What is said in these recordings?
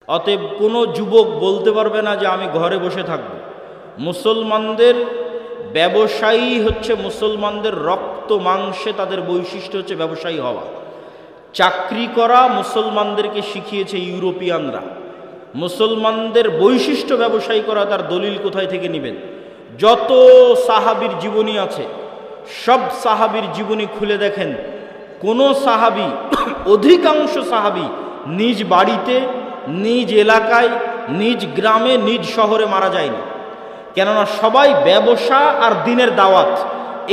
অতএব কোনো যুবক বলতে পারবে না যে আমি ঘরে বসে থাকব। মুসলমানদের ব্যবসায়ী হচ্ছে, মুসলমানদের রক্ত মাংসে তাদের বৈশিষ্ট্য হচ্ছে ব্যবসায়ী হওয়া। চাকরি করা মুসলমানদেরকে শিখিয়েছে ইউরোপিয়ানরা। মুসলমানদের বৈশিষ্ট্য ব্যবসায়ী করা, তার দলিল কোথায় থেকে নেবেন? যত সাহাবীর জীবনী আছে সব সাহাবীর জীবনী খুলে দেখেন, কোনো সাহাবী, অধিকাংশ সাহাবী নিজ বাড়িতে, নিজ এলাকায়, নিজ গ্রামে, নিজ শহরে মারা যায়নি। কেননা সবাই ব্যবসা আর দিনের দাওয়াত,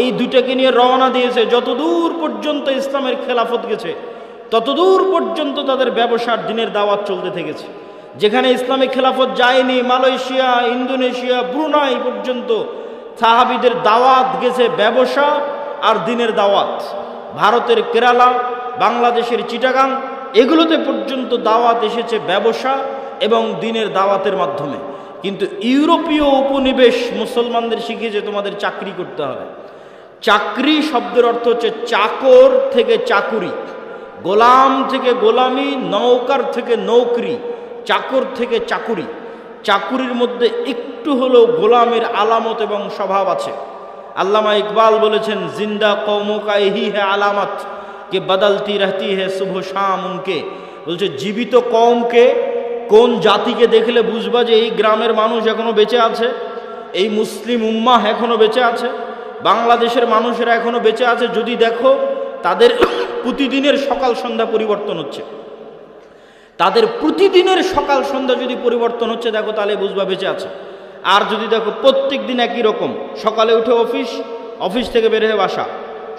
এই দুটাকে নিয়ে রওনা দিয়েছে। যতদূর পর্যন্ত ইসলামের খেলাফত গেছে ততদূর পর্যন্ত তাদের ব্যবসা আর দিনের দাওয়াত চলতে থেকেছে। যেখানে ইসলামিক খেলাফত যায়নি, মালয়েশিয়া, ইন্দোনেশিয়া, ব্রুনাই পর্যন্ত সাহাবীদের দাওয়াত গেছে ব্যবসা আর দিনের দাওয়াত। ভারতের কেরালা, বাংলাদেশের চিটাগাং, এগুলোতে পর্যন্ত দাওয়াত এসেছে ব্যবসা এবং দিনের দাওয়াতের মাধ্যমে। কিন্তু ইউরোপীয় উপনিবেশ মুসলমানদের শিখিয়েছে তোমাদের চাকরি করতে হবে। চাকরি শব্দের অর্থ হচ্ছে চাকর থেকে চাকুরি, গোলাম থেকে গোলামি, নৌকার থেকে নৌকরি, চাকর থেকে চাকুরি। চাকুরির মধ্যে একটু হলেও গোলামের আলামত এবং স্বভাব আছে। আল্লামা ইকবাল বলেছেন, জিন্দা কৌমো কা यही है আলামত কে বদলতি রহতি है সুবহ শাম উনকে। বলছে জীবিত কওমকে, কোন জাতিকে দেখলে বুঝবা যে এই গ্রামের মানুষ এখনো বেঁচে আছে, এই মুসলিম উম্মাহ এখনো বেঁচে আছে, বাংলাদেশের মানুষেরা এখনো বেঁচে আছে। যদি দেখো তাদের প্রতিদিনের সকাল সন্ধ্যা পরিবর্তন হচ্ছে, তাদের প্রতিদিনের সকাল সন্ধ্যা যদি পরিবর্তন হচ্ছে দেখো, তাহলে বুঝবা বেঁচে আছে। আর যদি দেখো প্রত্যেক দিন একই রকম, সকালে উঠে অফিস, অফিস থেকে বের হয়ে বাসা,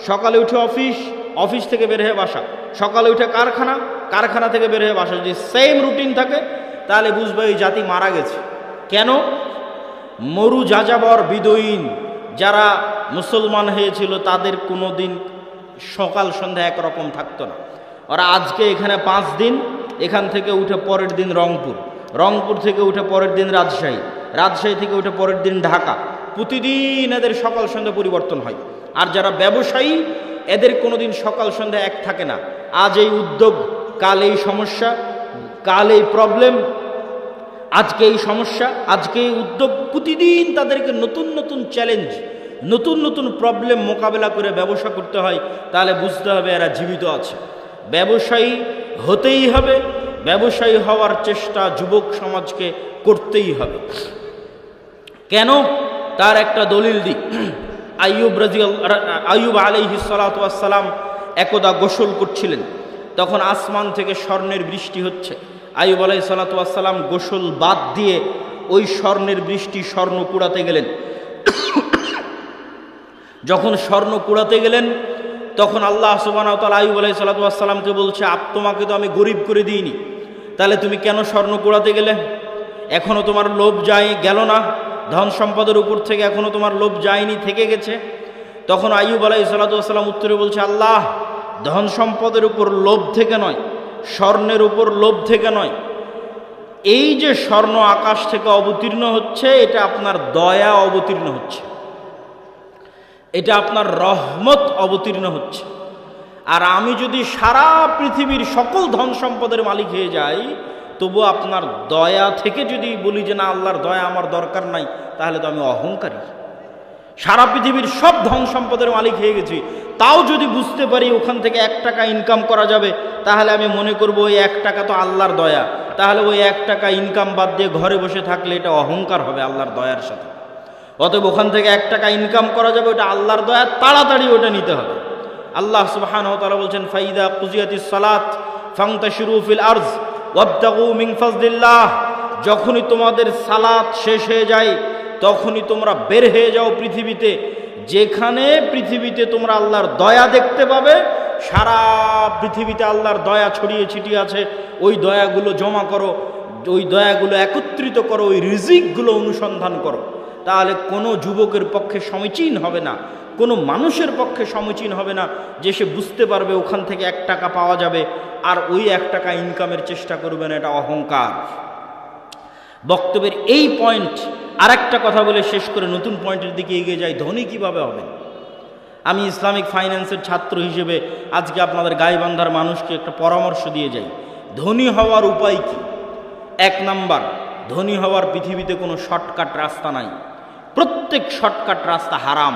সকালে উঠে অফিস, অফিস থেকে বের হয়ে বাসা, সকালে উঠে কারখানা, কারখানা থেকে বের হয়ে বাসা, যদি সেম রুটিন থাকে তাহলে বুঝবা এই জাতি মারা গেছে। কেন? মরু যাযাবর বিদয়ীন যারা মুসলমান হয়েছিল তাদের কোনো দিন সকাল সন্ধ্যা একরকম থাকতো না। ওরা আজকে এখানে 5 দিন, এখান থেকে উঠে পরের দিন রংপুর, রংপুর থেকে উঠে পরের দিন রাজশাহী, রাজশাহী থেকে উঠে পরের দিন ঢাকা। প্রতিদিন এদের সকাল সন্ধ্যা পরিবর্তন হয়। আর যারা ব্যবসায়ী এদের কোনোদিন সকাল সন্ধ্যা এক থাকে না। আজ এই উদ্যোগ, কাল এই সমস্যা, কাল এই প্রবলেম, আজকে এই সমস্যা, আজকে এই উদ্যোগ। প্রতিদিন তাদেরকে নতুন নতুন চ্যালেঞ্জ, নতুন নতুন প্রবলেম মোকাবেলা করে ব্যবসা করতে হয়। তাহলে বুঝতে হবে এরা জীবিত আছে। ব্যবসায়ী হতেই হবে, ব্যবসায়ী হওয়ার চেষ্টা যুবক সমাজকে করতেই হবে। কেন? তার একটা দলিল দিই। আইয়ুব আলাইহিস সালাতু ওয়াস সালাম একদা গোসল করছিলেন, তখন আসমান থেকে স্বর্ণের বৃষ্টি হচ্ছে। আইয়ুব আলাইহিস সালাতু ওয়াস সালাম গোসল বাদ দিয়ে ওই স্বর্ণের বৃষ্টি, স্বর্ণ কুড়াতে গেলেন। যখন স্বর্ণ কুড়াতে গেলেন তখন আল্লাহ সুবহানাহু ওয়া তাআলা আইয়ুব আলাইহিস সালাতু ওয়াস সালামকে বলছে, তোমাকে তো আমি গরিব করে দিইনি, তাহলে তুমি কেন স্বর্ণ কুড়াতে গেলে? এখনো তোমার লোভ গেল না? ধন সম্পদের উপর থেকে এখনো তোমার লোভ যায়নি, থেকে গেছে? তখন আইয়ুব আলাইহিস সালাতু ওয়াস সালাম উত্তরে বলছে, আল্লাহ, ধন সম্পদের উপর লোভ থেকে নয়, স্বর্ণের উপর লোভ থেকে নয়, এই যে স্বর্ণ আকাশ থেকে অবতীর্ণ হচ্ছে এটা আপনার দয়া অবতীর্ণ হচ্ছে, এটা আপনার রহমত অবতীর্ণ হচ্ছে। আর আমি যদি সারা পৃথিবীর সকল ধন সম্পদের মালিক হয়ে যাই, তবু আপনার দয়া থেকে যদি বলি যে না, আল্লাহর দয়া আমার দরকার নাই, তাহলে তো আমি অহংকারী। সারা পৃথিবীর সব ধন সম্পদের মালিক হয়ে গেছি, তাও যদি বুঝতে পারি ওখান থেকে 1 টাকা ইনকাম করা যাবে, তাহলে আমি মনে করব ওই 1 টাকা তো আল্লাহর দয়া। তাহলে ওই 1 টাকা ইনকাম বাদ দিয়ে ঘরে বসে থাকলে এটা অহংকার হবে আল্লাহর দয়ার সাথে। অতএব ওখান থেকে 1 টাকা ইনকাম করা যাবে, ওটা আল্লাহর দয়া, তাড়াতাড়ি ওটা নিতে হবে। আল্লাহ সুবহানাহু ওয়া তাআলা বলছেন, ফাইদা কুজিয়াতিস সালাত ফান্তাশিরু ফিল আরজ ওয়াবতাগু মিন ফাজলিল্লাহ। যখনই তোমাদের সালাত শেষ হয়ে যায় তখনই তোমরা বের হয়ে যাও পৃথিবীতে। যেখানে পৃথিবীতে তোমরা আল্লাহর দয়া দেখতে পাবে, সারা পৃথিবীতে আল্লাহর দয়া ছড়িয়ে ছিটিয়ে আছে, ওই দয়াগুলো জমা করো, ওই দয়াগুলো একত্রিত করো, ওই রিজিকগুলো অনুসন্ধান করো। তাহলে কোনো যুবকের পক্ষে সমীচীন হবে না, কোনো মানুষের পক্ষে সমীচীন হবে না যে সে বুঝতে পারবে ওখান থেকে 1 টাকা পাওয়া যাবে আর ওই 1 টাকা ইনকামের চেষ্টা করবে না, এটা অহংকার। বক্তব্যের এই পয়েন্ট আর একটা কথা বলে শেষ করে নতুন পয়েন্টের দিকে এগিয়ে যাই। ধনী কিভাবে হবে? আমি ইসলামিক ফাইন্যান্সের ছাত্র হিসেবে আজকে আপনাদের গাইবান্ধার মানুষকে একটা পরামর্শ দিয়ে যাই। ধনী হওয়ার উপায় কি? এক নাম্বার, ধনী হওয়ার পৃথিবীতে কোনো শর্টকাট রাস্তা নাই। প্রত্যেক শর্টকাট রাস্তা হারাম।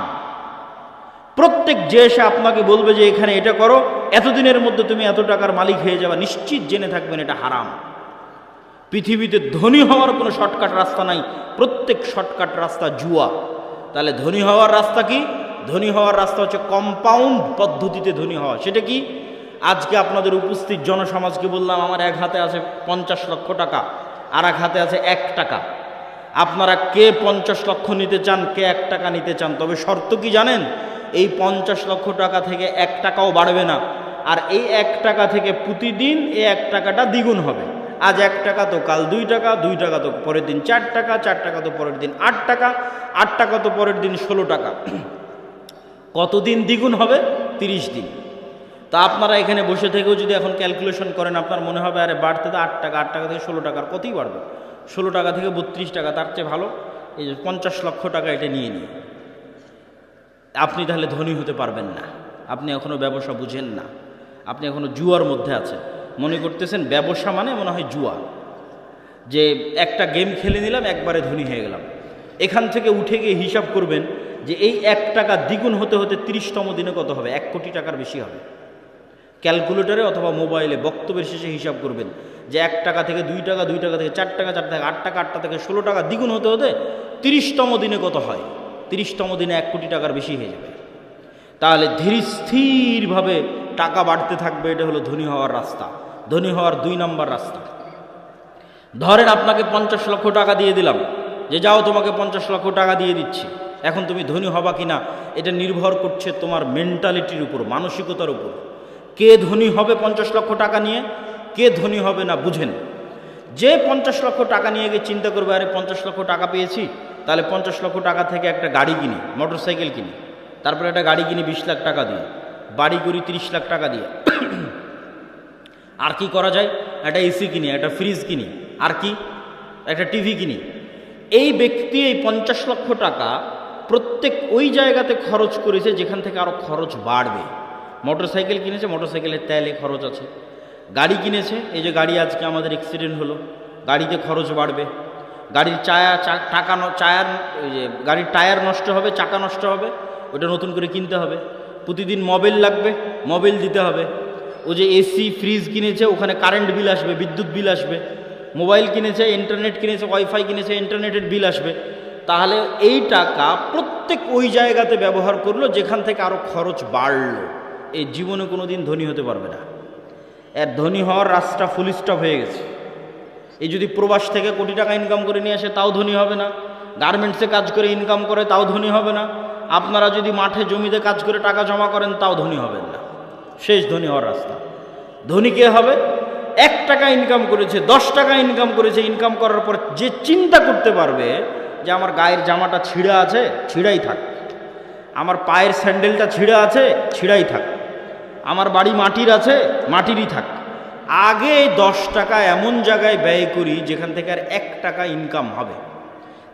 প্রত্যেক যে এসে আপনাকে বলবে যে এখানে এটা করো, এতদিনের মধ্যে তুমি এত টাকার মালিক হয়ে যাবে, নিশ্চিত জেনে থাকবেন এটা হারাম। পৃথিবীতে ধনী হওয়ার কোনো শর্টকাট রাস্তা নাই, প্রত্যেক শর্টকাট রাস্তা জুয়া। তাহলে ধনী হওয়ার রাস্তা কি? ধনী হওয়ার রাস্তা হচ্ছে কম্পাউন্ড পদ্ধতিতে ধনী হওয়া। সেটা কি? আজকে আপনাদের উপস্থিত জনসমাজকে বললাম আমার এক হাতে আছে 50 লক্ষ টাকা, আর এক হাতে আছে 1 টাকা। আপনারা কে 50 লক্ষ নিতে চান, কে 1 টাকা নিতে চান? তবে শর্ত কি জানেন? এই 50 লক্ষ টাকা থেকে 1 টাকাও বাড়বে না, আর এই 1 টাকা থেকে প্রতিদিন এই 1 টাকাটা দ্বিগুণ হবে। আজ 1 টাকা তো কাল 2 টাকা, 2 টাকা তো পরের দিন 4 টাকা, 4 টাকা তো পরের দিন 8 টাকা, 8 টাকা তো পরের দিন 16 টাকা। কতদিন দ্বিগুণ হবে? 30 দিন। তা আপনারা এখানে বসে থেকেও যদি এখন ক্যালকুলেশন করেন, আপনার মনে হবে আরে বাড়তে তো 8 টাকা, 8 টাকা থেকে 16 টাকার কতই বাড়বে, 16 টাকা থেকে 32 টাকা, তার চেয়ে ভালো এই যে 50 লক্ষ টাকা এটা নিয়ে নিয়ে। আপনি তাহলে ধনী হতে পারবেন না। আপনি এখনও ব্যবসা বুঝেন না, আপনি এখনও জুয়ার মধ্যে আছেন। মনে করতেছেন ব্যবসা মানে মনে হয় জুয়া, যে একটা গেম খেলে নিলাম একবারে ধনী হয়ে গেলাম। এখান থেকে উঠে গিয়ে হিসাব করবেন যে এই 1 টাকা দ্বিগুণ হতে হতে 30তম দিনে কত হবে? 1 কোটি টাকার বেশি হবে। ক্যালকুলেটরে অথবা মোবাইলে বক্তব্যের শেষে হিসাব করবেন যে 1 টাকা থেকে 2 টাকা, 2 টাকা থেকে 4 টাকা, 4 টাকা 8 টাকা, 8 টাকা থেকে 16 টাকা দ্বিগুণ হতে হতে 30তম দিনে কত হয়? 30তম দিনে 1 কোটি টাকার বেশি হয়ে যাবে। তাহলে ধীর স্থিরভাবে টাকা বাড়তে থাকবে। এটা হলো ধনী হওয়ার রাস্তা। ধনী হওয়ার 2 নম্বর রাস্তা। ধরেন আপনাকে 50 লক্ষ টাকা দিয়ে দিলাম, যে যাও তোমাকে 50 লক্ষ টাকা দিয়ে দিচ্ছি। এখন তুমি ধনী হবা কিনা এটা নির্ভর করছে তোমার মেন্টালিটির উপর, মানসিকতার উপর। কে ধনী হবে 50 লক্ষ টাকা নিয়ে, কে ধনী হবে না বুঝেন। যে 50 লক্ষ টাকা নিয়ে গিয়ে চিন্তা করবে আরে 50 লক্ষ টাকা পেয়েছি, তাহলে 50 লক্ষ টাকা থেকে একটা গাড়ি কিনি, মোটরসাইকেল কিনি, তারপরে একটা গাড়ি কিনি 20 লাখ টাকা দিয়ে, বাড়ি করি 30 লাখ টাকা দিয়ে, আর কি করা যায়? একটা এসি কিনি, একটা ফ্রিজ কিনি, আর কি একটা টিভি কিনি। এই ব্যক্তি এই 50 লক্ষ টাকা প্রত্যেক ওই জায়গাতে খরচ করেছে যেখান থেকে আরও খরচ বাড়বে। মোটরসাইকেল কিনেছে, মোটরসাইকেলের তেলে খরচ আছে। গাড়ি কিনেছে, এই যে গাড়ি আজকে আমাদের অ্যাক্সিডেন্ট হলো, গাড়িতে খরচ বাড়বে। গাড়ির গাড়ির টায়ার নষ্ট হবে, চাকা নষ্ট হবে, ওটা নতুন করে কিনতে হবে। প্রতিদিন মোবিল লাগবে, মোবিল দিতে হবে। ও যে এসি ফ্রিজ কিনেছে, ওখানে কারেন্ট বিল আসবে, বিদ্যুৎ বিল আসবে। মোবাইল কিনেছে, ইন্টারনেট কিনেছে, ওয়াইফাই কিনেছে, ইন্টারনেটের বিল আসবে। তাহলে এই টাকা প্রত্যেক ওই জায়গাতে ব্যবহার করলো যেখান থেকে আরও খরচ বাড়লো। এই জীবনে কোনো দিন ধনী হতে পারবে না। এর ধনী হওয়ার রাস্তা ফুল স্টপ হয়ে গেছে। এই যদি প্রবাস থেকে কোটি টাকা ইনকাম করে নিয়ে আসে তাও ধনী হবে না, গার্মেন্টসে কাজ করে ইনকাম করে তাও ধনী হবে না, আপনারা যদি মাঠে জমিতে কাজ করে টাকা জমা করেন তাও ধনী হবেন না। শেষ ধনী হওয়ার রাস্তা। ধনী কে হবে? 1 টাকা ইনকাম করেছে, 10 টাকা ইনকাম করেছে, ইনকাম করার পর যে চিন্তা করতে পারবে যে আমার গায়ের জামাটা ছিঁড়া আছে, ছিঁড়াই থাক, আমার পায়ের স্যান্ডেলটা ছিঁড়া আছে, ছিঁড়াই থাক, আমার বাড়ি মাটির আছে, মাটিরই থাক। আগে 10 টাকা এমন জায়গায় ব্যয় করি যেখান থেকে আর 1 টাকা ইনকাম হবে,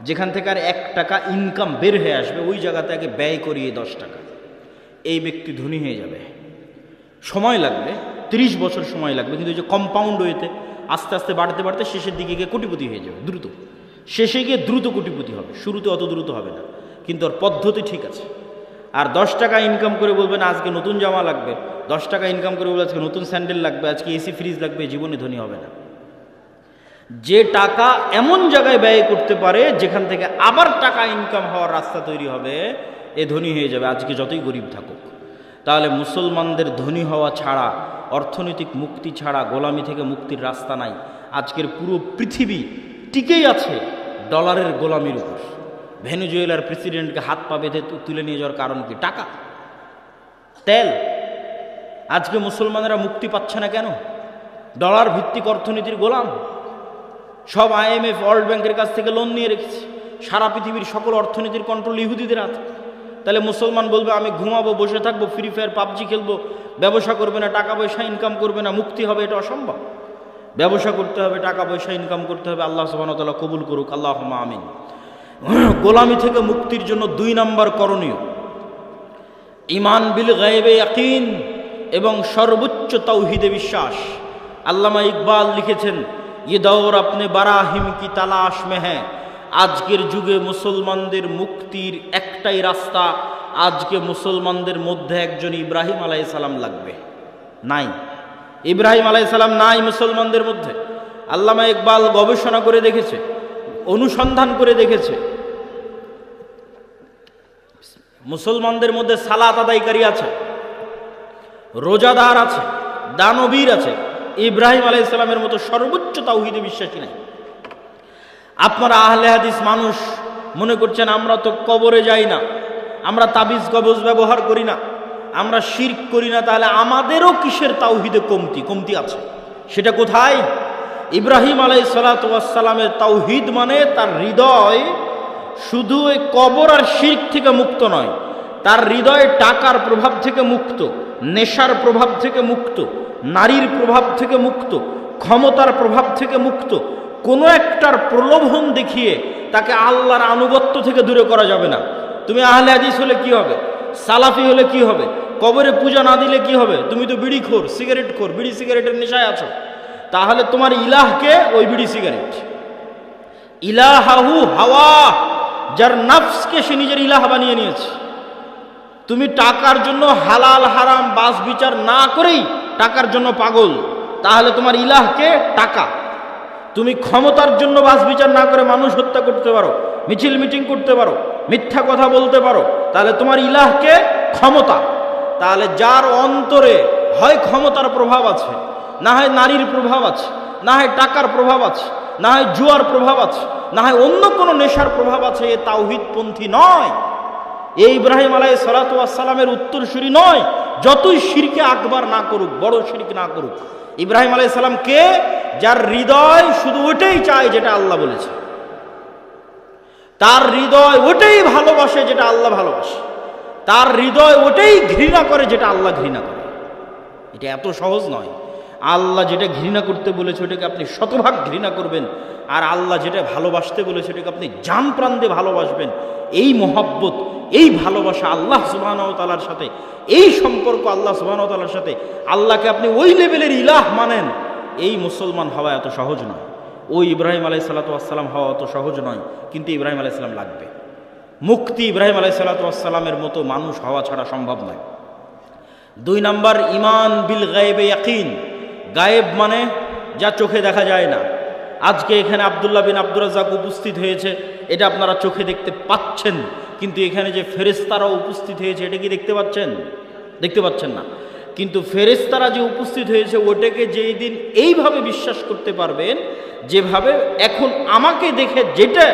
যেখান থেকে আর 1 টাকা ইনকাম বের হয়ে আসবে, ওই জায়গাতে আগে ব্যয় করি এই 10 টাকা। এই ব্যক্তি ধনী হয়ে যাবে। সময় লাগবে, 30 বছর সময় লাগবে, কিন্তু এই যে কম্পাউন্ড ওয়েতে আস্তে আস্তে বাড়তে বাড়তে শেষের দিকে গিয়ে কোটিপতি হয়ে যাবে দ্রুত। শেষে গিয়ে দ্রুত কোটিপতি হবে, শুরুতে অত দ্রুত হবে না, কিন্তু ওর পদ্ধতি ঠিক আছে। আর 10 টাকা ইনকাম করে বলবেন আজকে নতুন জামা লাগবে, 10 টাকা ইনকাম করে বলবে আজকে নতুন স্যান্ডেল লাগবে, আজকে এসি ফ্রিজ লাগবে, জীবনে ধনী হবে না। যে টাকা এমন জায়গায় ব্যয় করতে পারে যেখান থেকে আবার টাকা ইনকাম হওয়ার রাস্তা তৈরি হবে, এ ধনী হয়ে যাবে, আজকে যতই গরিব থাকুক। তাহলে মুসলমানদের ধনী হওয়া ছাড়া, অর্থনৈতিক মুক্তি ছাড়া গোলামি থেকে মুক্তির রাস্তা নাই। আজকের পুরো পৃথিবী টিকেই আছে ডলারের গোলামির উপর। ভেনেজুয়েলার প্রেসিডেন্টকে হাত পা বেঁধে তুলে নিয়ে যাওয়ার কারণ কি? টাকা, তেল। আজকে মুসলমানেরা মুক্তি পাচ্ছে না কেন? ডলার ভিত্তিক অর্থনীতির গোলাম। সব IMF, ওয়ার্ল্ড ব্যাংকের কাছ থেকে লোন নিয়ে রেখেছে। সারা পৃথিবীর সকল অর্থনীতির কন্ট্রোল ইহুদিদের হাতে। তাহলে মুসলমান বলবে আমি ঘুমাবো, বসে থাকবো, ফ্রি ফায়ার পাবজি খেলবো, ব্যবসা করবে না, টাকা পয়সা ইনকাম করবে না, মুক্তি হবে? এটা অসম্ভব। ব্যবসা করতে হবে, টাকা পয়সা ইনকাম করতে হবে। আল্লাহ সুবহানাহু ওয়া তাআলা কবুল করুক, আল্লাহুম্মা আমিন। গোলামি থেকে মুক্তির জন্য 2 নম্বর করণীয় ঈমান বিল গায়বে ইয়াকিন এবং সর্বোচ্চ তাওহীদে বিশ্বাস। আল্লামা ইকবাল লিখেছেন, ये दौर अपने बराहिम की तलाश में है। আজকের যুগে মুসলমানদের মুক্তির একটাই রাস্তা, আজকে মুসলমানদের মধ্যে একজন ইব্রাহিম আলাইহিস সালাম লাগবে। নাই, ইব্রাহিম আলাইহিস সালাম নাই মুসলমানদের মধ্যে। আল্লামা ইকবাল গবেষণা করে দেখেছে, অনুসন্ধান করে দেখেছে, মুসলমানদের মধ্যে সালাত আদায়কারী আছে, রোজাদার আছে, দানবীর আছে, ইব্রাহিম আলাইহিস সালামের মতো সর্বোচ্চ তাওহীদে বিশ্বাসী নাই। আপনারা আহলে হাদিস মানুষ মনে করছেন আমরা তো কবরে যাই না, আমরা তাবিজ কবজ ব্যবহার করি না, আমরা শিরক করি না, তাহলে আমাদেরও কিসের তাওহীদে কমতি আছে? সেটা কোথায়? ইব্রাহিম আলাইহিস সালাতু ওয়াস সালামের তাওহীদ মানে তার হৃদয় শুধু ওই কবর আর শিরক থেকে মুক্ত নয়, তার হৃদয়ে টাকার প্রভাব থেকে মুক্ত, নেশার প্রভাব থেকে মুক্ত, নারীর প্রভাব থেকে মুক্ত, ক্ষমতার প্রভাব থেকে মুক্ত। কোনো একটার প্রলোভন দেখিয়ে তাকে আল্লাহর আনুগত্য থেকে দূরে করা যাবে না। তুমি আহলে হাদিস হলে কি হবে, সালাফি হলে কি হবে, কবরে পূজা না দিলে কি হবে? তুমি তো বিড়িখোর, সিগারেটখোর, বিড়ি সিগারেটের নেশায় আছো, তাহলে তোমার ইলাহকে ওই বিড়ি সিগারেট। ইলাহাহু হাওয়া, যার নফসকে সে নিজের ইলাহ বানিয়ে নিয়েছে। তুমি টাকার জন্য হালাল হারাম বাস বিচার না করেই টাকার জন্য পাগল, তাহলে তোমার ইলাহকে টাকা। তুমি ক্ষমতার জন্য বাস বিচার না করে মানুষ হত্যা করতে পারো, মিছিল মিটিং করতে পারো, মিথ্যা কথা বলতে পারো, তাহলে তোমার ইলাহকে ক্ষমতা। তাহলে যার অন্তরে হয় ক্ষমতার প্রভাব আছে, না হয় নারীর প্রভাব আছে, না হয় টাকার প্রভাব আছে, না হয় জুয়ার প্রভাব আছে, না হয় অন্য কোনো নেশার প্রভাব আছে, এ তাওহীদপন্থী নয়, এই ইব্রাহিম আলাইহিস সালাতু ওয়াস সালামের উত্তরসূরি নয়। যতই শিরকে আকবার না করুক, বড় শিরক না করুক, ইব্রাহিম আলাইহিস সালাম কে? যার হৃদয় শুধু ওটাই চায় যেটা আল্লাহ বলেছে, তার হৃদয় ওটাই ভালোবাসে যেটা আল্লাহ ভালোবাসে, তার হৃদয় ওটাই ঘৃণা করে যেটা আল্লাহ ঘৃণা করে। এটা এত সহজ নয়। আল্লাহ যেটা ঘৃণা করতে বলেছে ওটাকে আপনি শতভাগ ঘৃণা করবেন, আর আল্লাহ যেটা ভালোবাসতে বলেছে ওটাকে আপনি জান প্রাণ দিয়ে ভালোবাসবেন। এই মহব্বত, এই ভালোবাসা আল্লাহ সুবহানাহু ওয়া তাআলার সাথে, এই সম্পর্ক আল্লাহ সুবহানাহু ওয়া তাআলার সাথে, আল্লাহকে আপনি ওই লেভেলের ইলাহ মানেন, এই মুসলমান হওয়া এত সহজ নয়। ওই ইব্রাহিম আলাইহিস সালাতু ওয়াস সালাম হওয়া অত সহজ নয়, কিন্তু ইব্রাহিম আলাইহিস সালাম লাগবে। মুক্তি ইব্রাহিম আলাইহিস সালাতু ওয়াস সালামের মতো মানুষ হওয়া ছাড়া সম্ভব নয়। 2 নাম্বার, ঈমান বিল গায়বে ইয়াকিন। গায়েব মানে যা চোখে দেখা যায় না। আজকে এখানে আব্দুল্লাহ বিন আব্দুর রাজ্জাক উপস্থিত হয়েছে, এটা আপনারা চোখে দেখতে পাচ্ছেন, কিন্তু এখানে যে ফেরেশতারা উপস্থিত হয়েছে এটা কি দেখতে পাচ্ছেন? দেখতে পাচ্ছেন না। কিন্তু ফেরেশতারা যে উপস্থিত হয়েছে ওটাকে যেই দিন এইভাবে বিশ্বাস করতে পারবেন, যেভাবে এখন আমাকে দেখে যেটা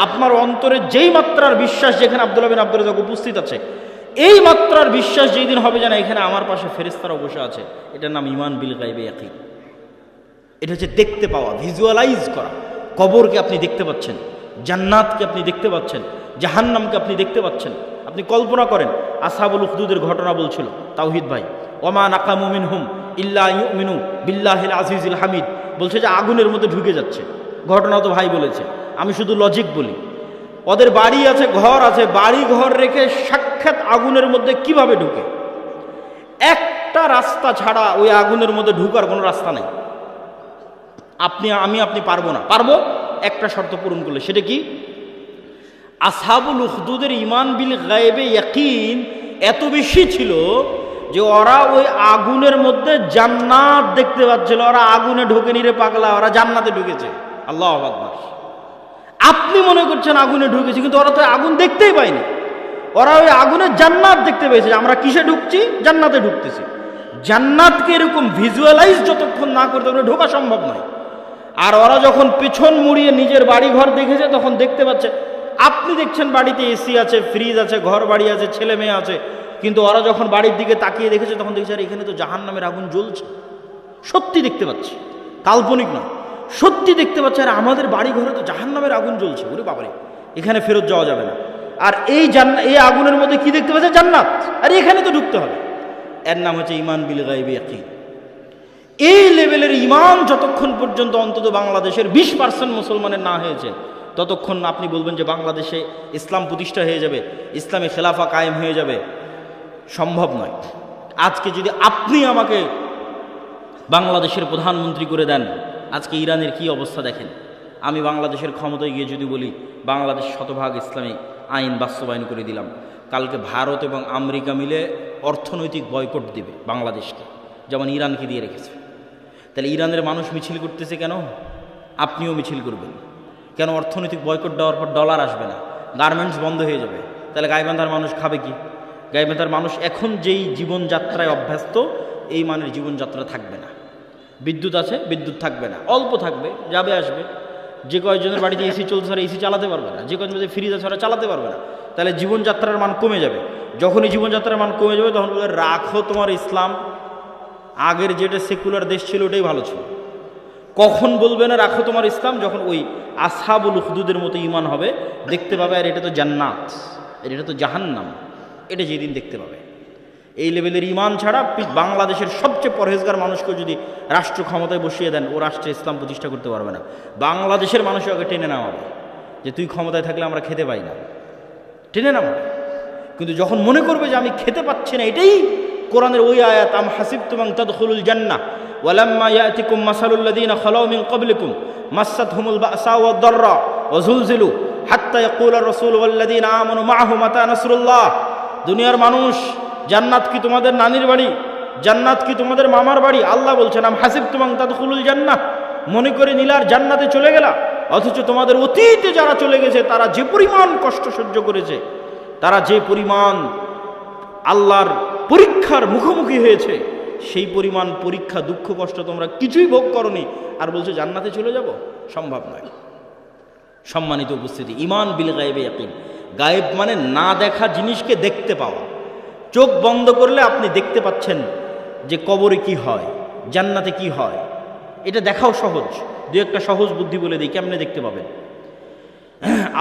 আপনার অন্তরে যেই মাত্রার বিশ্বাস, যেখানে আব্দুল্লাহ বিন আব্দুর রাজ্জাক উপস্থিত আছে, এই মাত্রার বিশ্বাস যেই দিন হবে যেন এখানে আমার পাশে ফেরেশতারা বসে আছে, এটার নাম ঈমান বিল গায়বে ইয়াকিন। এটা হচ্ছে দেখতে পাওয়া, ভিজুয়ালাইজ করা। কবরকে আপনি দেখতে পাচ্ছেন, জান্নাতকে আপনি দেখতে পাচ্ছেন, জাহান্নামকে আপনি দেখতে পাচ্ছেন। আপনি কল্পনা করেন, আসহাবুল উখদুদের ঘটনা বলছিল তাওহীদ ভাই, ওমা নাকামু মিনহুম ইল্লা ইউমিনু বিল্লাহিল আজিজিল হামিদ, বলছে যে আগুনের মধ্যে ঢুকে যাচ্ছে। ঘটনা তো ভাই বলেছে, আমি শুধু লজিক বলি। ওদের বাড়ি আছে, ঘর আছে, বাড়ি ঘর রেখে সাক্ষাৎ আগুনের মধ্যে কিভাবে ঢুকে? একটা রাস্তা ছাড়া ওই আগুনের মধ্যে ঢুকার কোনো রাস্তা নেই। আপনি পারবো না। পারবো একটা শর্ত পূরণ করলে। সেটা কি? আসহাবুল উখদুদের ঈমান বিল গায়বে ইয়াকিন এত বেশি ছিল যে ওরা ওই আগুনের মধ্যে জান্নাত দেখতে পাচ্ছিল। ওরা আগুনে ঢোকেনি রে পাগলা, ওরা জান্নাতে ঢুকেছে। আল্লাহু আকবার। আপনি মনে করছেন আগুনে ঢুকেছে, কিন্তু ওরা তো আগুন দেখতেই পায়নি। ওরা ওই আগুনের জান্নাত দেখতে পেয়েছে। আমরা কিসে ঢুকছি? জান্নাতে ঢুকতেছি। জান্নাতকে এরকম ভিজুয়ালাইজ যতক্ষণ না করতে পারে ঢোকা সম্ভব নয়। আর ওরা যখন পেছন মুড়িয়ে নিজের বাড়ি ঘর দেখেছে তখন দেখতে পাচ্ছে, আপনি দেখছেন বাড়িতে এসি আছে, ফ্রিজ আছে, ঘর বাড়ি আছে, ছেলে মেয়ে আছে, কিন্তু ওরা যখন বাড়ির দিকে তাকিয়ে দেখেছে তখন দেখছে আর এখানে তো জাহান্নামের আগুন জ্বলছে। সত্যি দেখতে পাচ্ছে, কাল্পনিক না, সত্যি দেখতে পাচ্ছে। আর আমাদের বাড়ি ঘরে তো জাহান্নামের আগুন জ্বলছে, ওরে বাবারে, এখানে ফেরত যাওয়া যাবে না। আর এই আগুনের মধ্যে কি দেখতে পাচ্ছে? জান্নাত। আর এখানে তো ঢুকতে হবে। এর নাম হচ্ছে ঈমান বিল গায়বে ইয়াকিন। এই লেভেলের ঈমান যতক্ষণ পর্যন্ত অন্তত বাংলাদেশের 20% মুসলমানের না হয়েছে, ততক্ষণ আপনি বলবেন যে বাংলাদেশে ইসলাম প্রতিষ্ঠা হয়ে যাবে, ইসলামী খেলাফা কায়েম হয়ে যাবে, সম্ভব নয়। আজকে যদি আপনি আমাকে বাংলাদেশের প্রধানমন্ত্রী করে দেন, আজকে ইরানের কি অবস্থা দেখেন। আমি বাংলাদেশের ক্ষমতায় গিয়ে যদি বলি বাংলাদেশ শতভাগ ইসলামিক আইন বাস্তবায়ন করে দিলাম, কালকে ভারত এবং আমেরিকা মিলে অর্থনৈতিক বয়কট দিবে বাংলাদেশকে, যেমন ইরানকে দিয়ে রেখেছে। তাহলে ইরানের মানুষ মিছিল করতেছে কেন? আপনিও মিছিল করবেন কেন? অর্থনৈতিক বয়কট দেওয়ার পর ডলার আসবে না, গার্মেন্টস বন্ধ হয়ে যাবে। তাহলে গাইবান্ধার মানুষ খাবে কি? গাইবান্ধার মানুষ এখন যেই জীবনযাত্রায় অভ্যস্ত, এই মানের জীবনযাত্রা থাকবে না। বিদ্যুৎ আছে, বিদ্যুৎ থাকবে না, অল্প থাকবে, যাবে আসবে। যে কয়েকজনের বাড়িতে এসি চলছে তারা এসি চালাতে পারবে না, যে কয়েকজন ফ্রিজ আছে ওরা চালাতে পারবে না। তাহলে জীবনযাত্রার মান কমে যাবে। যখনই জীবনযাত্রার মান কমে যাবে তখন বলে রাখো তোমার ইসলাম, আগের যেটা সেকুলার দেশ ছিল ওটাই ভালো ছিল। কখন বলবে না রাখো তোমার ইসলাম? যখন ওই আসহাবুল উখদুদের মতো ঈমান হবে, দেখতে পাবে আর এটা তো জান্নাত, এটা তো জাহান্নাম, এটা যেদিন দেখতে পাবে। এই লেভেলের ঈমান ছাড়া বাংলাদেশের সবচেয়ে পরহেজগার মানুষকে যদি রাষ্ট্র ক্ষমতায় বসিয়ে দেন, ও রাষ্ট্রে ইসলাম প্রতিষ্ঠা করতে পারবে না। বাংলাদেশের মানুষ ওকে টেনে নেওয়া হবে যে তুই ক্ষমতায় থাকলে আমরা খেতে পাই না, টেনে নেওয়া হবে। কিন্তু যখন মনে করবে যে আমি খেতে পাচ্ছি না, এটাই কোরআনের ওই আয়াত, আম হাসিবতুম আন তাদখুলুল জান্নাহ ওয়ালাম্মা ইয়াতিকুম মাসালুল লাযীনা খালাউ মিন ক্বাবলিকুম মাসসাতহুমুল বা'সা ওয়াদ দাররা ওয়া যুলজিলু হাত্তা ইয়াকুলার রাসূলু ওয়াল লাযীনা আমানু মা'আহু মাতা নাসরুল্লাহ। দুনিয়ার মানুষ, জান্নাত কি তোমাদের নানির বাড়ি? জান্নাত কি তোমাদের মামার বাড়ি? আল্লাহ বলছেন আম হাসিবতুম আন তাদখুলুল জান্নাহ, মনে করে নিলার জান্নাতে চলে গেলা, অথচ তোমাদের অতীতে যারা চলে গেছে তারা যে পরিমাণ কষ্ট সহ্য করেছে, তারা যে পরিমাণ আল্লাহর পরীক্ষার মুখোমুখি হয়েছে, সেই পরিমাণ পরীক্ষা দুঃখ কষ্ট তোমরা কিছুই ভোগ করনি, আর বলছো জান্নাতে চলে যাব? সম্ভব নয়। সম্মানিত উপস্থিতি, ঈমান বিল গায়বে ইয়াকিন। গায়েব মানে না দেখা জিনিসকে দেখতে পাওয়া। চোখ বন্ধ করলে আপনি দেখতে পাচ্ছেন যে কবরে কি হয়, জান্নাতে কি হয়, এটা দেখাও সহজ। দু একটা সহজ বুদ্ধি বলে দিই, কেমনে দেখতে পাবেন।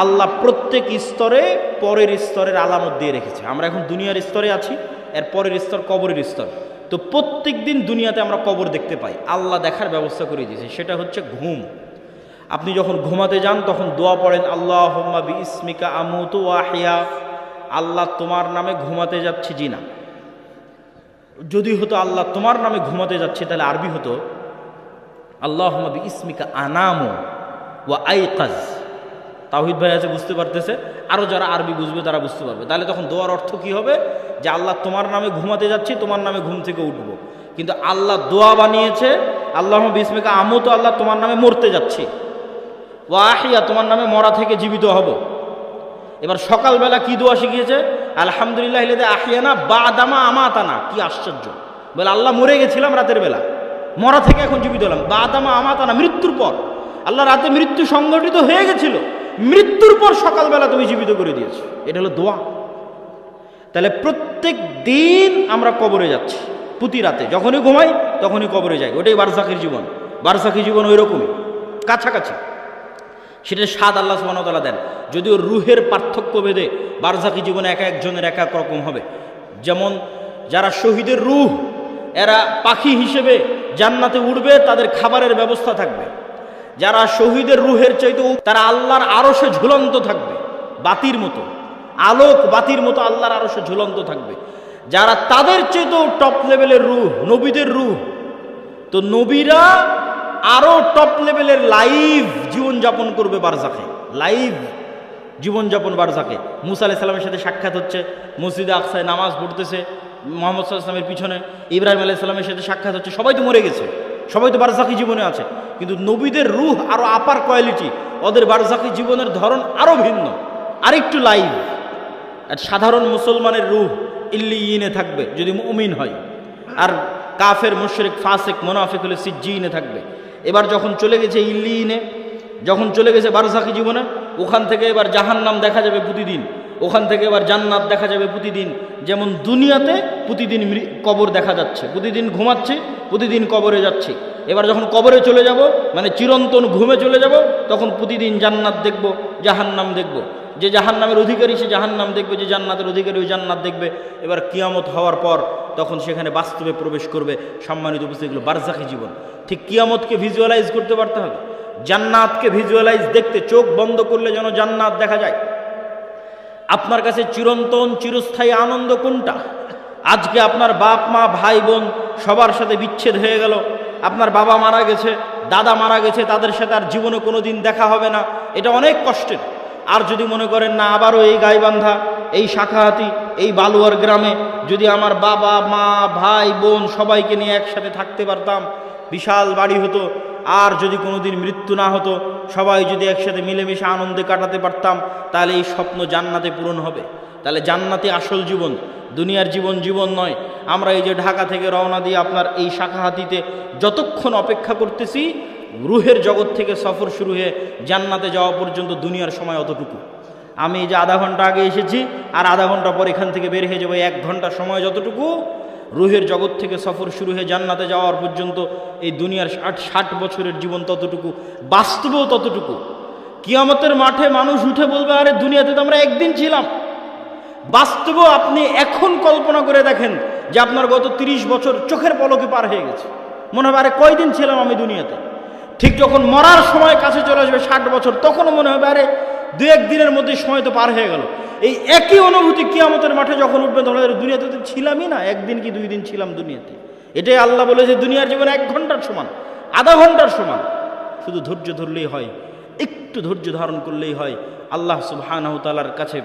আল্লাহ প্রত্যেক স্তরে পরের স্তরের আলামত দিয়ে রেখেছে। আমরা এখন দুনিয়ার স্তরে আছি, এর পরের স্তর কবরের স্তর। তো প্রত্যেক দিন দুনিয়াতে আমরা কবর দেখতে পাই, আল্লাহ দেখার ব্যবস্থা করে দিয়েছে। সেটা হচ্ছে ঘুম। আপনি যখন ঘুমাতে যান তখন দোয়া পড়েন, আল্লাহুম্মা বিইসমিকা আমুতু ওয়া আহইয়া। আল্লাহ তোমার নামে ঘুমাতে যাচ্ছি। জি না, যদি হতো আল্লাহ তোমার নামে ঘুমাতে যাচ্ছে, তাহলে আরবি হতো আল্লাহুম্মা বিইসমিকা আনামু ওয়া আইকাজ। তাওহীদ ভাই আছে, বুঝতে পারতেছে, আরও যারা আরবি বুঝবে তারা বুঝতে পারবে। তাহলে তখন দোয়ার অর্থ কি হবে? যে আল্লাহ তোমার নামে ঘুমাতে যাচ্ছি, তোমার নামে ঘুম থেকে উঠব। কিন্তু আল্লাহ দোয়া বানিয়েছে আল্লাহুম্মা বিইসমিকা আমুতু, আল্লাহ তোমার নামে মরতে যাচ্ছি, ওয়া আহইয়া তোমার নামে মরা থেকে জীবিত হব। এবার সকালবেলা কি দোয়া শিখিয়েছে? আলহামদুলিল্লাহ ইল্লাযী আহইয়ানা বা'দামা আমাতানা। কি আশ্চর্য! বলে আল্লাহ মরে গেছিলাম রাতের বেলা, মরা থেকে এখন জীবিত হলাম। বা'দামা আমাতানা, মৃত্যুর পর। আল্লাহ রাতে মৃত্যু সংগঠিত হয়ে গেছিল, মৃত্যুর পর সকালবেলা তুমি জীবিত করে দিয়েছো। এটা হলো দোয়া। তাহলে প্রত্যেক দিন আমরা কবরে যাচ্ছি, প্রতি রাতে যখনই ঘুমাই তখনই কবরে যাই। ওটাই বারজাখের জীবন। বারজাখী জীবন ওই রকমই, কাছাকাছি। সেটা স্বাদ আল্লাহ সুবহানাহু ওয়া তাআলা দেন। যদিও রুহের পার্থক্য ভেদে বারজাখী জীবনে এক একজনের এক এক রকম হবে। যেমন যারা শহীদের রুহ, এরা পাখি হিসেবে জান্নাতে উড়বে, তাদের খাবারের ব্যবস্থা থাকবে। যারা শহীদের রুহের চাইতে তারা আল্লাহর আরশে ঝুলন্ত থাকবে, বাতির মতো, আলোক বাতির মতো আল্লাহর আরশে ঝুলন্ত থাকবে। যারা তাদের চাইতেও টপ লেভেলের রুহ, নবীদের রুহ, তো নবীরা আরো টপ লেভেলের লাইভ জীবনযাপন করবে বারজাখে, লাইভ জীবনযাপন বারজাখে। মুসা আলাইহিস সালামের সাথে সাক্ষাৎ হচ্ছে, মসজিদে আকসায় নামাজ পড়তেছে মুহাম্মদ সাল্লাল্লাহু আলাইহি ওয়াসাল্লামের পিছনে। ইব্রাহিম আলাইহিস সালামের সাথে সাক্ষাৎ হচ্ছে। সবাই তো মরে গেছে, সবাই তো বারজাখী জীবনে আছে, কিন্তু নবীদের রুহ আরো আপার কোয়ালিটি, ওদের বারজাখী জীবনের ধরন আরো ভিন্ন, আরেকটু লাইভ। আর সাধারণ মুসলমানের রুহ ইল্লিয়িনে থাকবে যদি মুমিন হয়, আর কাফের, মুশরিক, ফাসিক, মুনাফিক হলে সিজ্জিনে থাকবে। এবার যখন চলে গেছে ইল্লিয়িনে, যখন চলে গেছে বারজাখী জীবনে, ওখান থেকে এবার জাহান্নাম দেখা যাবে প্রতিদিন, ওখান থেকে এবার জান্নাত দেখা যাবে প্রতিদিন। যেমন দুনিয়াতে প্রতিদিন কবর দেখা যাচ্ছে, প্রতিদিন ঘুমাচ্ছে, প্রতিদিন কবরে যাচ্ছে। এবার যখন কবরে চলে যাব, মানে চিরন্তন ঘুমে চলে যাব, তখন প্রতিদিন জান্নাত দেখব, জাহান্নাম দেখব। যে জাহান্নামের অধিকারী সে জাহান্নাম দেখবে, যে জান্নাতের অধিকারী ওই জান্নাত দেখবে। এবার কিয়ামত হওয়ার পর তখন সেখানে বাস্তবে প্রবেশ করবে। সম্মানিত উপস্থিতিগুলো, বারজাখী জীবন। ঠিক কিয়ামতকে ভিজুয়ালাইজ করতে পারতে হবে, জান্নাতকে ভিজুয়ালাইজ, দেখতে চোখ বন্ধ করলে যেন জান্নাত দেখা যায়। আপনার কাছে চিরন্তন চিরস্থায়ী আনন্দ কোনটা? আজকে আপনার বাপ মা ভাই বোন সবার সাথে বিচ্ছেদ হয়ে গেল, আপনার বাবা মারা গেছে, দাদা মারা গেছে, তাদের সাথে আর জীবনে কোনো দিন দেখা হবে না, এটা অনেক কষ্টের। আর যদি মনে করেন না আবারও এই গাইবান্ধা, এই শাখাহাতি, এই বালুয়ার গ্রামে যদি আমার বাবা মা ভাই বোন সবাইকে নিয়ে একসাথে থাকতে পারতাম, বিশাল বাড়ি হতো, আর যদি কোনোদিন মৃত্যু না হতো, সবাই যদি একসাথে মিলেমিশে আনন্দে কাটাতে পারতাম, তাহলে এই স্বপ্ন জান্নাতে পূরণ হবে। তাহলে জান্নাতে আসল জীবন, দুনিয়ার জীবন জীবন নয়। আমরা এই যে ঢাকা থেকে রওনা দিয়ে আপনার এই শাখাহাতিতে যতক্ষণ অপেক্ষা করতেছি, রুহের জগৎ থেকে সফর শুরু হয়ে জান্নাতে যাওয়া পর্যন্ত দুনিয়ার সময় অতটুকু। আমি এই যে আধা ঘন্টা আগে এসেছি, আর আধা ঘন্টা পর এখান থেকে বের হয়ে যাবো, 1 ঘন্টা সময় যতটুকু, রুহের জগৎ থেকে সফর শুরু হয়ে জান্নাতে যাওয়ার পর্যন্ত এই দুনিয়ার 60 বছরের জীবন ততটুকু, বাস্তবেও ততটুকু। কিয়ামতের মাঠে মানুষ উঠে বলবে, আরে দুনিয়াতে তো আমরা একদিন ছিলাম। বাস্তবেও আপনি এখন কল্পনা করে দেখেন যে আপনার গত 30 বছর চোখের পলকে পার হয়ে গেছে। মনে হবে আরে কয়দিন ছিলাম আমি দুনিয়াতে। ঠিক যখন মরার সময় কাছে চলে আসবে 60 বছর, তখনও মনে হবে আরে 2-1 দিনের মধ্যে সময় তো পার হয়ে গেল। এই একই অনুভূতি কিয়ামতের মাঠে যখন উঠবে তখন দুনিয়াতে তো ছিলামই না, 1 দিন কি 2 দিন ছিলাম দুনিয়াতে। এটাই আল্লাহ বলে যে দুনিয়ার জীবন 1 ঘন্টার সমান, আধা ঘন্টার সমান। শুধু ধৈর্য ধরলেই হয়, একটু ধৈর্য ধারণ করলেই হয়। আল্লাহ সুবহানাহু ওয়া তাআলার কাছে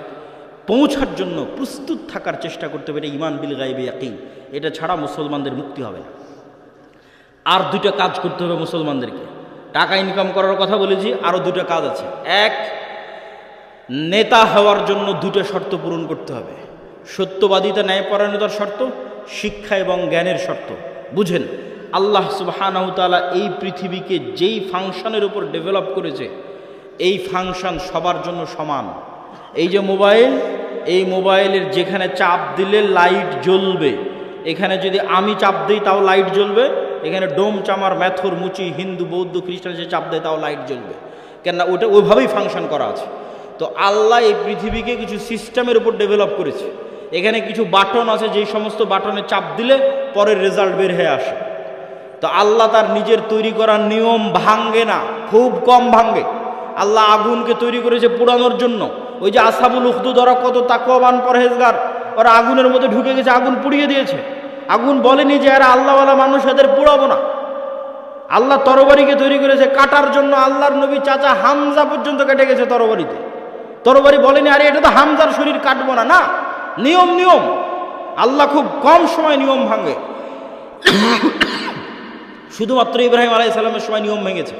পৌঁছার জন্য প্রস্তুত থাকার চেষ্টা করতে হবে। ঈমান বিল গায়বি ইয়াকিন, এটা ছাড়া মুসলমানদের মুক্তি হবে না। আর 2টা কাজ করতে হবে মুসলমানদেরকে। টাকা ইনকাম করার কথা বলেছি, আরও 2টা কাজ আছে। এক, নেতা হওয়ার জন্য 2টা শর্ত পূরণ করতে হবে। সত্যবাদিতা, ন্যায়পরায়ণতার শর্ত, শিক্ষা এবং জ্ঞানের শর্ত। বুঝেন, আল্লাহ সুবহানাহু ওয়া তাআলা এই পৃথিবীকে যেই ফাংশনের উপর ডেভেলপ করেছে, এই ফাংশন সবার জন্য সমান। এই যে মোবাইল, এই মোবাইলের যেখানে চাপ দিলে লাইট জ্বলবে, এখানে যদি আমি চাপ দিই তাও লাইট জ্বলবে। এখানে ডোম, চামার, ম্যাথর, মুচি, হিন্দু, বৌদ্ধ, খ্রিস্টান যে চাপ দেয় তাও লাইট জ্বলবে, কেননা ওটা ওইভাবেই ফাংশন করা আছে। তো আল্লাহ এই পৃথিবীকে কিছু সিস্টেমের উপর ডেভেলপ করেছে। এখানে কিছু বাটন আছে, যেই সমস্ত বাটনে চাপ দিলে পরের রেজাল্ট বের হয়ে আসে। তো আল্লাহ তার নিজের তৈরি করা নিয়ম ভাঙ্গে না, খুব কম ভাঙ্গে। আল্লাহ আগুনকে তৈরি করেছে পোড়ানোর জন্য। ওই যে আসহাবুল উখদুদ, ওরা কত তাকওয়াবান পরহেজগার, ওরা আগুনের মধ্যে ঢুকে গেছে, আগুন পুড়িয়ে দিয়েছে। আগুন বলেনি যে এরা আল্লাহওয়ালা মানুষ, এদের পোড়াবো না। আল্লাহ তরবারিকে তৈরি করেছে কাটার জন্য। আল্লাহর নবী চাচা হামজা পর্যন্ত কেটে গেছে তরবারিতে। তরবারি বলেনি আরে এটা তো হামজার শরীর কাটবো না। না, নিয়ম নিয়ম। আল্লাহ খুব কম সময় নিয়ম ভাঙে। শুধুমাত্র ইব্রাহিম আলাইহিস সালামের সময় নিয়ম ভেঙেছে।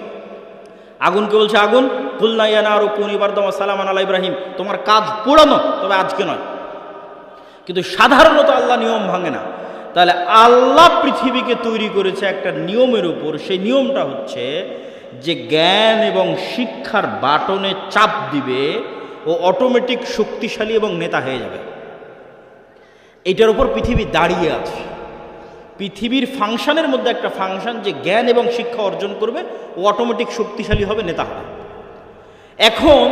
আগুনকে বলছে, আগুন কুলনা ইয়া নারু কুনি বারদাম ওয়া সালামান আলা ইব্রাহিম, তোমার কাজ পোড়ানো, তবে আজকে নয়। কিন্তু সাধারণত আল্লাহ নিয়ম ভাঙে না। তাহলে আল্লাহ পৃথিবীকে তৈরি করেছে একটা নিয়মের উপর। সেই নিয়মটা হচ্ছে যে জ্ঞান এবং শিক্ষার বাটনে চাপ দিবে, ও অটোমেটিক শক্তিশালী এবং নেতা হয়ে যাবে। এটার উপর পৃথিবী দাঁড়িয়ে আছে। পৃথিবীর ফাংশনের মধ্যে একটা ফাংশন, যে জ্ঞান এবং শিক্ষা অর্জন করবে, ও অটোমেটিক শক্তিশালী হবে, নেতা হবে। এখন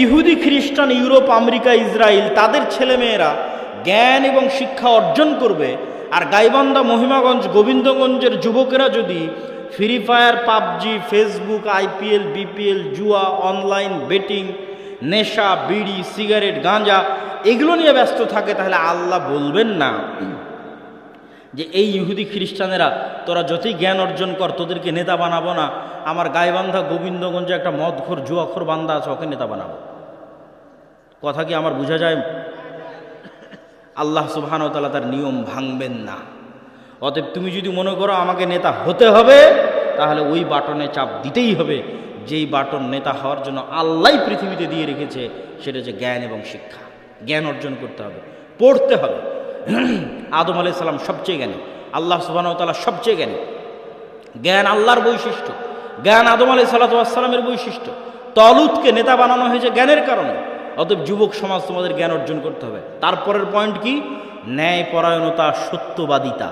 ইহুদি, খ্রিস্টান, ইউরোপ, আমেরিকা, ইসরায়েল, তাদের ছেলেমেয়েরা জ্ঞান এবং শিক্ষা অর্জন করবে, আর গাইবান্ধা, মহিমাগঞ্জ, গোবিন্দগঞ্জের যুবকেরা যদি free fire, PUBG, Facebook, IPL, BPL, জুয়া, অনলাইন বেটিং, নেশা, বিড়ি, সিগারেট, গাঁজা এগুলো নিয়ে ব্যস্ত থাকে, তাহলে আল্লাহ বলবেন না যে এই ইহুদি খ্রিস্টানেরা তোরা যতই জ্ঞান অর্জন কর, তোদেরকে নেতা বানাবো না। আমার গাইবান্ধা, গোবিন্দগঞ্জে একটা মদখোর, জুয়াখোর বান্দা আছে, ওকে নেতা বানাবো। কথা কি আমার বোঝা যায়? আল্লাহ সুবহানাহু ওয়া তাআলা তার নিয়ম ভাঙবেন না। অতএব তুমি যদি মনে করো আমাকে নেতা হতে হবে, তাহলে ওই বাটনে চাপ দিতেই হবে যেই বাটন নেতা হওয়ার জন্য আল্লাহ পৃথিবীতে দিয়ে রেখেছে, সেটা হচ্ছে জ্ঞান এবং শিক্ষা। জ্ঞান অর্জন করতে হবে, পড়তে হবে। আদম আলাইহিস সালাম সবচেয়ে জ্ঞানী, আল্লাহ সুবহানাহু ওয়া তাআলা সবচেয়ে জ্ঞানী। জ্ঞান আল্লাহর বৈশিষ্ট্য, জ্ঞান আদম আলাইহিস সালামের বৈশিষ্ট্য। তলুতকে নেতা বানানো হয়েছে জ্ঞানের কারণে। অতএব যুবক সমাজ, তোমাদের জ্ঞান অর্জন করতে হবে। তারপরের পয়েন্ট কি? ন্যায়পরায়ণতা, সত্যবাদিতা।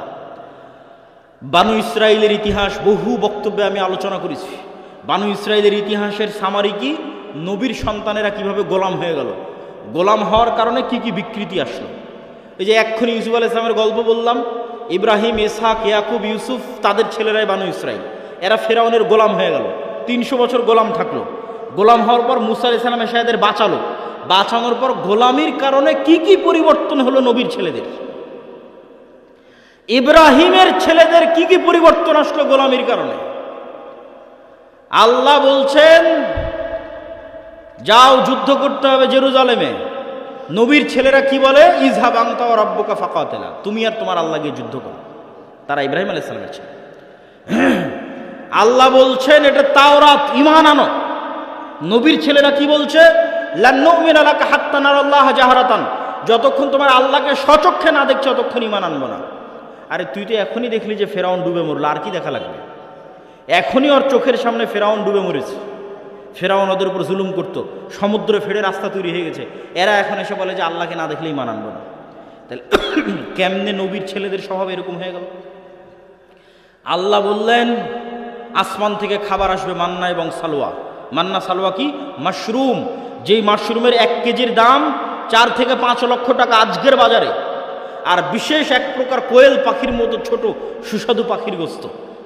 বানু ইসরাইলের ইতিহাস বহু বক্তব্যে আমি আলোচনা করেছি। বানু ইসরাইলের ইতিহাসের সামারি কি? নবীর সন্তানেরা কিভাবে গোলাম হয়ে গেল, গোলাম হওয়ার কারণে কি কি বিকৃতি আসলো। এই যে এক্ষুনি ইউসুফ আলাইহিস সালামের গল্প বললাম, ইব্রাহিম, ইসহাক, ইয়াকুব, ইউসুফ, তাদের ছেলেরাই বানু ইসরাইল। এরা ফেরাউনের গোলাম হয়ে গেল, 300 বছর গোলাম থাকলো। গোলাম হওয়ার পর মুসা আলাইহিস সালাম এসে এদের বাঁচালো। বাঁচানোর পর গোলামির কারণে কি কি পরিবর্তন হলো নবীর ছেলেদের। ইব্রাহিমের ছেলেদের কি কি পরিবর্তন আসলো গোলামির কারণে? আল্লাহ বলছেন যাও যুদ্ধ করতে হবে জেরুজালেমে। নবীর ছেলেরা কি বলে? ইজহাব আনতা ওয়া রাব্বুকা ফাকাতিলা, তুমি আর তোমার আল্লাহ গিয়ে যুদ্ধ করো। তারা ইব্রাহিম আলাইহিস সালামের ছেলে। আল্লাহ বলছেন এটা তাওরাত, ঈমান আনো। নবীর ছেলেরা কি বলছে? লান নুমিনা লাকা হাত্তা নারাল্লাহা জাহরাতান, যতক্ষণ তোমার আল্লাহকে সচক্ষে না দেখছো ততক্ষণ ঈমান আনবো না। আরে তুই তো এখনই দেখলি যে ফেরাউন ডুবে মরল, আর কি দেখা লাগবে? এখনই ওর চোখের সামনে ফেরাউন ডুবে মরেছে। ফেরাউন ওদের উপর জুলুম করতো, সমুদ্র ফেড়ে রাস্তা তৈরি হয়ে গেছে। এরা এখন এসে বলে যে আল্লাহকে না দেখলেই ঈমান আনবো না। তাহলে কেমনে নবীর ছেলেদের স্বভাব এরকম হয়ে গেল? আল্লাহ বললেন আসমান থেকে খাবার আসবে, মান্না এবং সালোয়া। মান্না সালোয়া কি? মাশরুম। যেই মাশরুমের 1 কেজির দাম 4 থেকে 5 লক্ষ টাকা আজকের বাজারে। আর বিশেষ এক প্রকার কোয়েল পাখির মতো ছোট সুস্বাদু পাখির গোস্ত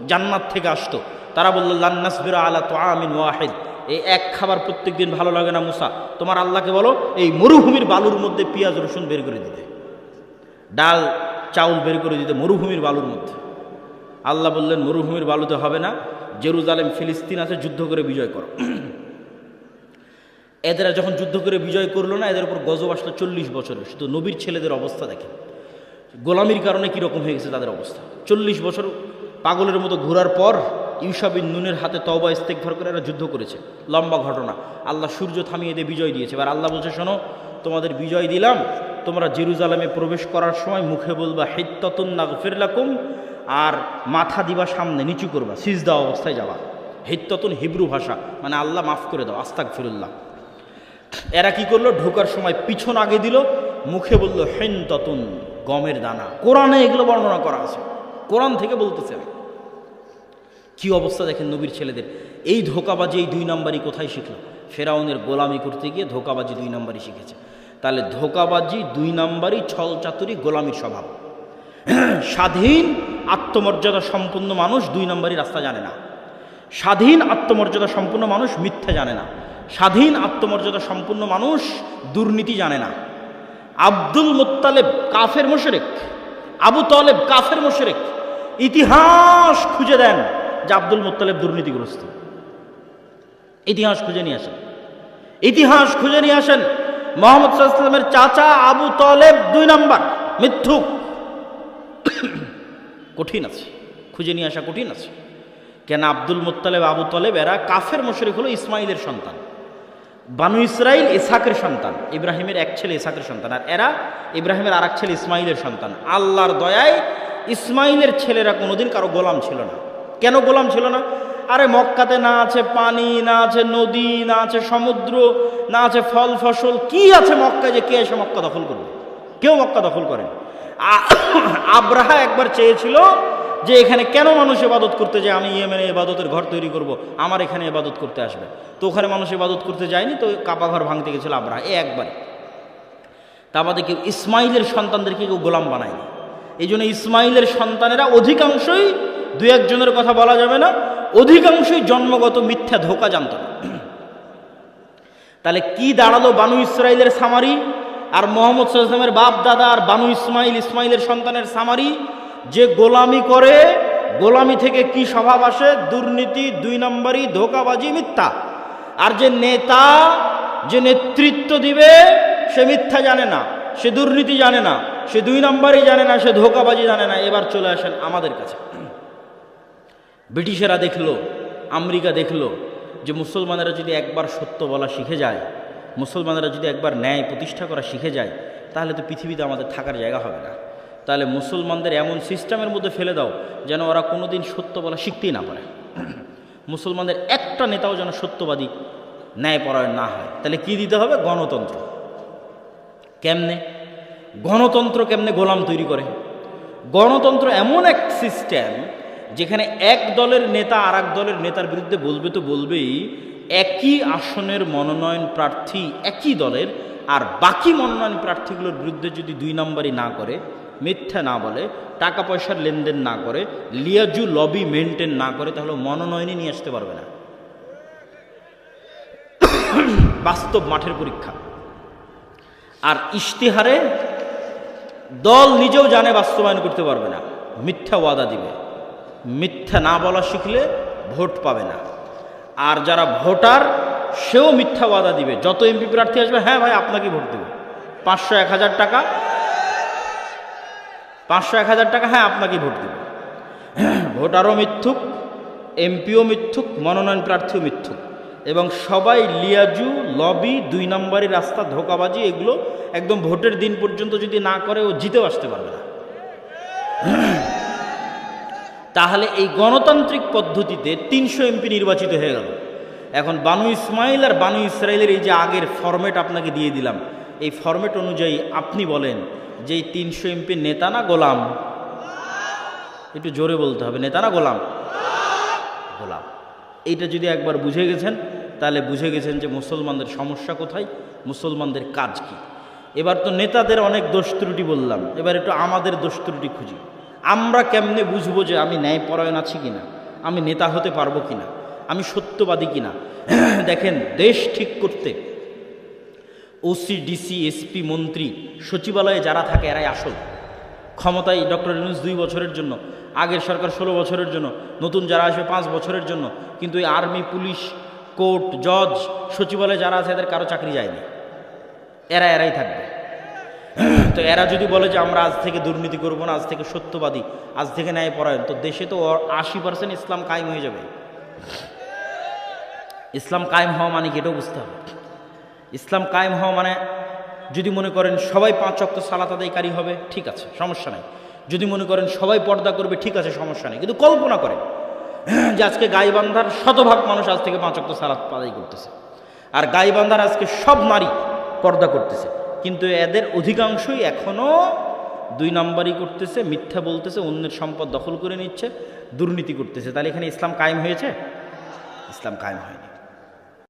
জান্নাত থেকে আসতো। তারা বলল লান নাসবিরা আলা তুআমিন ওয়াহিদ, এই এক খাবার প্রত্যেক দিন ভালো লাগে না মুসা, তোমার আল্লাহকে বলো এই মরুভূমির বালুর মধ্যে পেঁয়াজ রসুন বের করে দিতে, ডাল চাউল বের করে দিতে মরুভূমির বালুর মধ্যে। আল্লাহ বললেন মরুভূমির বালুতে হবে না, জেরুজালেম ফিলিস্তিন আছে, যুদ্ধ করে বিজয় করো। এদেরা যখন যুদ্ধ করে বিজয় করলো না, এদের উপর গজব আসলো 40 বছরের। শুধু নবীর ছেলেদের অবস্থা দেখেন, গোলামির কারণে কীরকম হয়ে গেছে তাদের অবস্থা। 40 বছর পাগলের মতো ঘোরার পর ইউশা বিন নুনের হাতে তওবা ইস্তেগফার করে এরা যুদ্ধ করেছে। লম্বা ঘটনা। আল্লাহ সূর্য থামিয়ে দিয়ে বিজয় দিয়েছে। এবার আল্লাহ বলছে শোনো, তোমাদের বিজয় দিলাম, তোমরা জেরুজালেমে প্রবেশ করার সময় মুখে বলবা হিত্তাতুন নাগফির লাকুম, আর মাথা দিবা সামনে, নিচু করবা, সিজদা অবস্থায় যাবা। হিত্তাতুন হিব্রু ভাষা, মানে আল্লাহ মাফ করে দাও, আস্তাগফিরুল্লাহ। এরা কি করলো? ঢোকার সময় পিছন আগে দিল, মুখে বলল হিনতাতুন, গমের দানা। কোরআনে এগুলো বর্ণনা করা আছে, কোরআন থেকে বলতেছে। কি অবস্থা দেখেন নবীর ছেলেদের। এই ধোকাবাজি, এই 2 নম্বরই কোথায় শিখলো? ফেরাউনের গোলামি করতে গিয়ে ধোকাবাজি 2 নম্বরই শিখেছে। তাহলে ধোকাবাজি 2 নম্বরই, ছল চাতুরি, গোলামির স্বভাব। স্বাধীন আত্মমর্যাদা সম্পন্ন মানুষ 2 নম্বরই রাস্তা জানে না। স্বাধীন আত্মমর্যাদা সম্পন্ন মানুষ মিথ্যা জানে না। স্বাধীন আত্মমর্যাদা সম্পন্ন মানুষ দুর্নীতি জানে না। আব্দুল মুত্তালেব কাফের মুশরিক, আবু তালেব কাফের মুশরিক। ইতিহাস খুঁজে দেন যে আব্দুল মুত্তালেব দুর্নীতিগ্রস্ত। ইতিহাস খুঁজে নিয়ে আসেন, ইতিহাস খুঁজে নিয়ে আসেন। মুহাম্মদ সাল্লাল্লাহু আলাইহি ওয়াসাল্লামের চাচা আবু তালেব 2 নম্বর মিথ্যুক। কঠিন আছে, খুঁজে নিয়ে আসা কঠিন আছে। কেন? আব্দুল মুত্তালেব, আবু তালেব এরা কাফের মুশরিক, হলো ইসমাইলের সন্তান। বানু ইসরাইল ইসহাকের সন্তান, ইব্রাহিমের এক ছেলে ইসহাকের সন্তান, আর এরা ইব্রাহিমের আর এক ছেলে ইসমাইলের সন্তান। আল্লাহর দয়ায় ইসমাইলের ছেলেরা কোনোদিন কারো গোলাম ছিল না। কেন গোলাম ছিল না? আরে মক্কাতে না আছে পানি, না আছে নদী, না আছে সমুদ্র, না আছে ফল ফসল, কি আছে মক্কায় যে কে এসে মক্কা দখল করবে? কেউ মক্কা দখল করেন। আব্রাহা একবার চেয়েছিল যে এখানে কেন মানুষ ইবাদত করতে যায়, আমি ইয়েমেনে ইবাদতের ঘর তৈরি করব, আমার এখানে ইবাদত করতে আসবে। তো ওখানে মানুষ ইবাদত করতে যায়নি, তো কাবা ঘর ভাঙতে গেছিল আব্রাহা, একবার। তা আমাদের কেউ ইসমাইলের সন্তানদেরকে কেউ গোলাম বানায়নি। এই জন্য ইসমাইলের সন্তানেরা অধিকাংশই, 2-1 জনের কথা বলা যাবে না, অধিকাংশই জন্মগত মিথ্যা ধোঁকা জানত না। তাহলে কি দাঁড়ালো? বানু ইসরাইলের সামারি আর মুহাম্মদ সাল্লাল্লাহু আলাইহি ওয়াসাল্লামের বাপ দাদা আর বানু ইসমাইল, ইসমাইলের সন্তানের সামারি। যে গোলামি করে, গোলামি থেকে কি স্বভাব আসে? দুর্নীতি, 2 নম্বরই, ধোঁকাবাজি, মিথ্যা। আর যে নেতা, যে নেতৃত্ব দিবে, সে মিথ্যা জানে না, সে দুর্নীতি জানে না, সে 2 নম্বরই জানে না, সে ধোঁকাবাজি জানে না। এবার চলে আসেন আমাদের কাছে। ব্রিটিশেরা দেখলো, আমেরিকা দেখলো যে মুসলমানেরা যদি একবার সত্য বলা শিখে যায়, মুসলমানেরা যদি একবার ন্যায় প্রতিষ্ঠা করা শিখে যায়, তাহলে তো পৃথিবীতে আমাদের থাকার জায়গা হবে না। তাহলে মুসলমানদের এমন সিস্টেমের মধ্যে ফেলে দাও যেন ওরা কোনোদিন সত্য বলা শিখতেই না পারে। মুসলমানদের একটা নেতাও যেন সত্যবাদী, ন্যায়পরায়ণ না হয়। তাহলে কি দিতে হবে? গণতন্ত্র। কেমনে গণতন্ত্র? কেমনে গোলাম তৈরি করে? গণতন্ত্র এমন এক সিস্টেম যেখানে এক দলের নেতা আর এক দলের নেতার বিরুদ্ধে বলবে তো বলবেই, একই আসনের মনোনয়ন প্রার্থী একই দলের, আর বাকি মনোনয়ন প্রার্থীগুলোর বিরুদ্ধে যদি 2 নম্বরই না করে, মিথ্যা না বলে, টাকা পয়সার লেনদেন না করে, লিয়াজু লবি মেনটেন না করে, তাহলে মনোনয়নই নিয়ে আসতে পারবে না। বাস্তব মাঠের পরীক্ষা। আর ইশতেহারে দল নিজেও জানে বাস্তবায়ন করতে পারবে না। মিথ্যা ওয়াদা দিবে। মিথ্যা না বলা শিখলে ভোট পাবে না। আর যারা ভোটার সেও মিথ্যা ওয়াদা দিবে। যত এমপি প্রার্থী আসবে, হ্যাঁ ভাই আপনাকে ভোট দেব, 500-1000 টাকা, 500-1000 টাকা, হ্যাঁ আপনাকে ভোট দেব। ভোটারও মিথ্যুক, এমপিও মিথ্যুক, মনোনয়ন প্রার্থীও মিথ্যুক, এবং সবাই লিয়াজু, লবি, 2 নম্বরই রাস্তা, ধোঁকাবাজি, এগুলো একদম ভোটের দিন পর্যন্ত যদি না করে ও জিতেও আসতে পারবে না। তাহলে এই গণতান্ত্রিক পদ্ধতিতে 300 এমপি নির্বাচিত হয়ে গেল। এখন বানু ইসমাইল আর বানু ইসরায়েলের এই যে আগের ফরম্যাট আপনাকে দিয়ে দিলাম, এই ফরম্যাট অনুযায়ী আপনি বলেন যে এই 300 এমপি নেতা না গোলাম? একটু জোরে বলতে হবে, নেতা না গোলাম? গোলাম। এইটা যদি একবার বুঝে গেছেন তাহলে বুঝে গেছেন যে মুসলমানদের সমস্যা কোথায়, মুসলমানদের কাজ কি। এবার তো নেতাদের অনেক দোষ ত্রুটি বললাম, এবার একটু আমাদের দোষ ত্রুটি খুঁজি। আমরা কেমনে বুঝবো যে আমি ন্যায়পরায়ণ আছি কিনা, আমি নেতা হতে পারবো কিনা, আমি সত্যবাদী কিনা? দেখেন, দেশ ঠিক করতে ওসি, ডিসি, এসপি, মন্ত্রী, সচিবালয়ে যারা থাকে এরাই আসল। ক্ষমতায় ডক্টর ইউনূস 2 বছরের জন্য, আগের সরকার 16 বছরের জন্য, নতুন যারা আসবে 5 বছরের জন্য, কিন্তু এই আর্মি, পুলিশ, কোর্ট, জজ, সচিবালয়ে যারা আছে এদের কারো চাকরি যায়নি, এরাই থাকবে। তো এরা যদি বলে যে আমরা আজ থেকে দুর্নীতি করবো না, আজ থেকে সত্যবাদী, আজ থেকে ন্যায়পরায়ণ, তো দেশে তো 80% ইসলাম কায়েম হয়ে যাবে। ইসলাম কায়েম হওয়া মানে কি এটাও বুঝতে হবে। ইসলাম কায়েম হওয়া মানে, যদি মনে করেন সবাই 5 ওয়াক্ত সালাত আদায়কারী হবে, ঠিক আছে, সমস্যা নাই। যদি মনে করেন সবাই পর্দা করবে, ঠিক আছে, সমস্যা নেই। কিন্তু কল্পনা করেন যে আজকে গাইবান্ধার শতভাগ মানুষ আজ থেকে 5 ওয়াক্ত সালাত আদায় করতেছে, আর গাইবান্ধার আজকে সব নারী পর্দা করতেছে, কিন্তু এদের অধিকাংশই এখনো 2 নম্বরই করতেছে, মিথ্যা বলতেছে, অন্যের সম্পদ দখল করে নিচ্ছে, দুর্নীতি করতেছে। তাহলে এখানে ইসলাম কায়েম হয়েছে? ইসলাম কায়েম হয়নি।